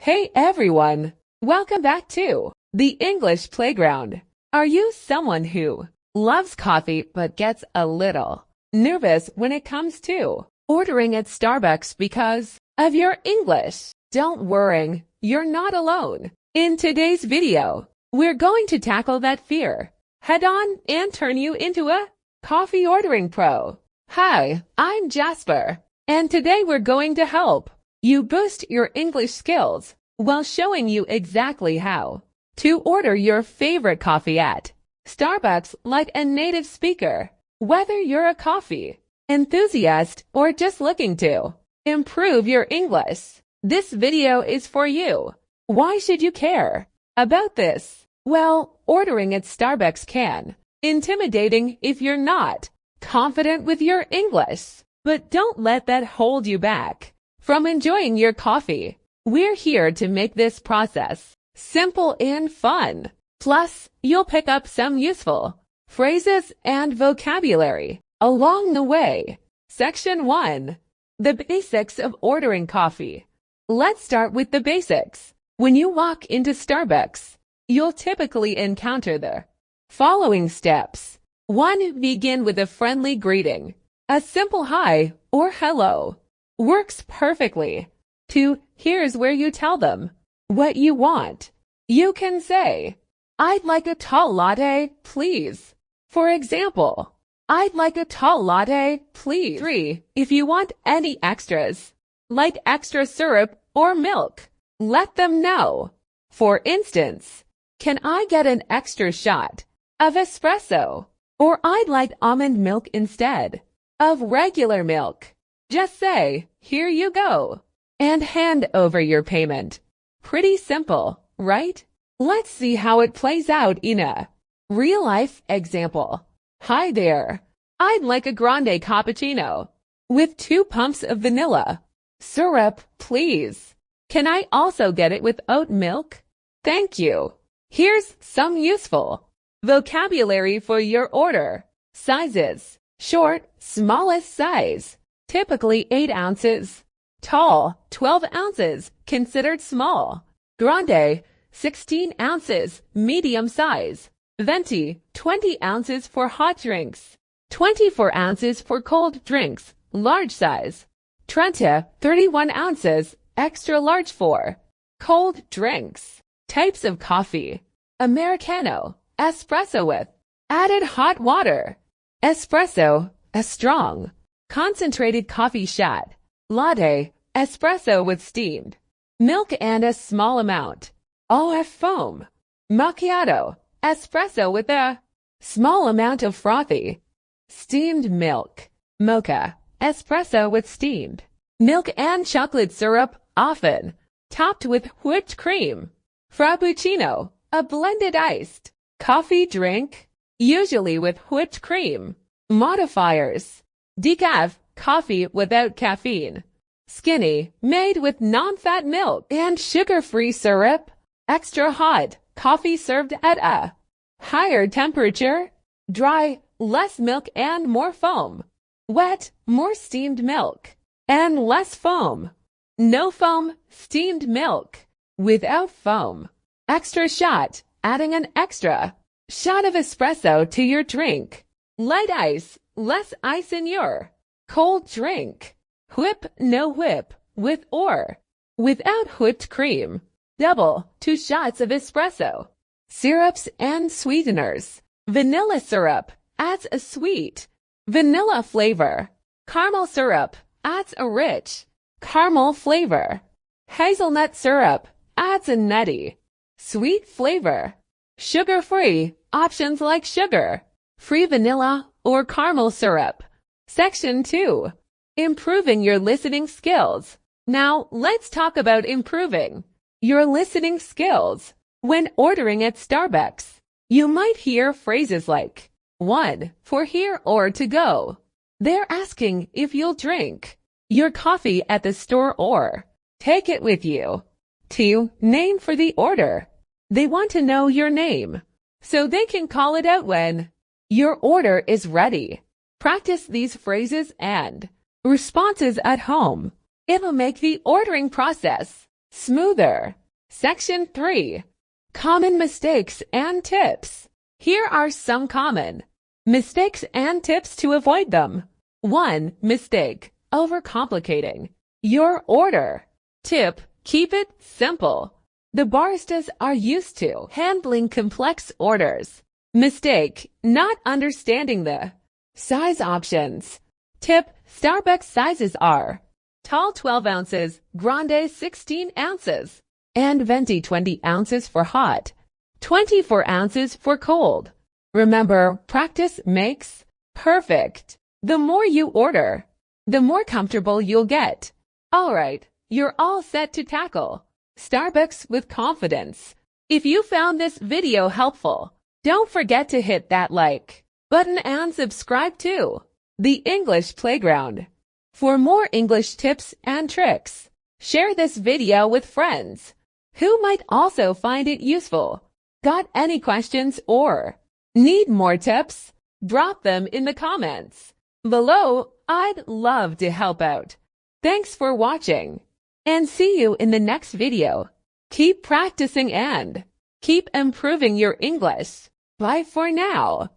Hey everyone! Welcome back to the English Playground. Are you someone who loves coffee but gets a little nervous when it comes to ordering at Starbucks because of your English? Don't worry, you're not alone. In today's video, we're going to tackle that fear head-on and turn you into a coffee ordering pro. Hi, I'm Jasper, and today we're going to help you boost your English skills while showing you exactly how to order your favorite coffee at Starbucks like a native speaker. Whether you're a coffee enthusiast or just looking to improve your English, this video is for you. Why should you care about this? Well, ordering at Starbucks can be intimidating if you're not confident with your English, but don't let that hold you back from enjoying your coffee. We're here to make this process simple and fun. Plus, you'll pick up some useful phrases and vocabulary along the way. Section 1. The basics of ordering coffee. Let's start with the basics. When you walk into Starbucks, you'll typically encounter the following steps. 1. Begin with a friendly greeting. A simple hi or hello works perfectly. 2. Here's where you tell them what you want. You can say, "I'd like a tall latte, please." For example, "I'd like a tall latte, please." 3. If you want any extras, like extra syrup or milk, let them know. For instance, "Can I get an extra shot of espresso?" Or "I'd like almond milk instead of regular milk." Just say, "Here you go," and hand over your payment. Pretty simple, right? Let's see how it plays out in a real-life example. "Hi there. I'd like a grande cappuccino with 2 pumps of vanilla syrup, please. Can I also get it with oat milk? Thank you." Here's some useful vocabulary for your order. Sizes. Short, smallest size, typically 8 ounces. Tall, 12 ounces, considered small. Grande, 16 ounces, medium size. Venti, 20 ounces for hot drinks. 24 ounces for cold drinks, large size. Trenta, 31 ounces, extra large for cold drinks. Types of coffee. Americano, espresso with added hot water. Espresso, a strong, concentrated coffee shot. Latte, espresso with steamed milk and a small amount of foam. Macchiato, espresso with a small amount of frothy steamed milk. Mocha, espresso with steamed milk and chocolate syrup, often topped with whipped cream. Frappuccino, a blended iced coffee drink, usually with whipped cream. Modifiers. Decaf, coffee without caffeine. Skinny, made with non-fat milk and sugar-free syrup. Extra hot, coffee served at a higher temperature. Dry, less milk and more foam. Wet, more steamed milk and less foam. No foam, steamed milk without foam. Extra shot, adding an extra shot of espresso to your drink. Light ice, less ice in your cold drink. Whip, no whip, with or without whipped cream. Double, 2 shots of espresso. Syrups and sweeteners. Vanilla syrup adds a sweet vanilla flavor. Caramel syrup adds a rich caramel flavor. Hazelnut syrup adds a nutty sweet flavor. Sugar-free, options like sugar free vanilla or caramel syrup. Section 2. Improving your listening skills. Now, let's talk about improving your listening skills. When ordering at Starbucks, you might hear phrases like 1. For here or to go. They're asking if you'll drink your coffee at the store or take it with you. 2. Name for the order. They want to know your name so they can call it out when your order is ready. Practice these phrases and responses at home. It'll make the ordering process smoother. Section 3. Common mistakes and tips. Here are some common mistakes and tips to avoid them. 1. Mistake: overcomplicating your order. Tip: keep it simple. The baristas are used to handling complex orders. Mistake: not understanding the size options. Tip: Starbucks sizes are tall 12 ounces, Grande 16 ounces, and Venti 20 ounces for hot, 24 ounces for cold. Remember, practice makes perfect. The more you order, the more comfortable you'll get. Alright, you're all set to tackle Starbucks with confidence. If you found this video helpful, don't forget to hit that like button and subscribe to The English Playground. For more English tips and tricks, share this video with friends who might also find it useful. Got any questions or need more tips? Drop them in the comments below. I'd love to help out. Thanks for watching, and see you in the next video. Keep practicing and keep improving your English. Bye for now.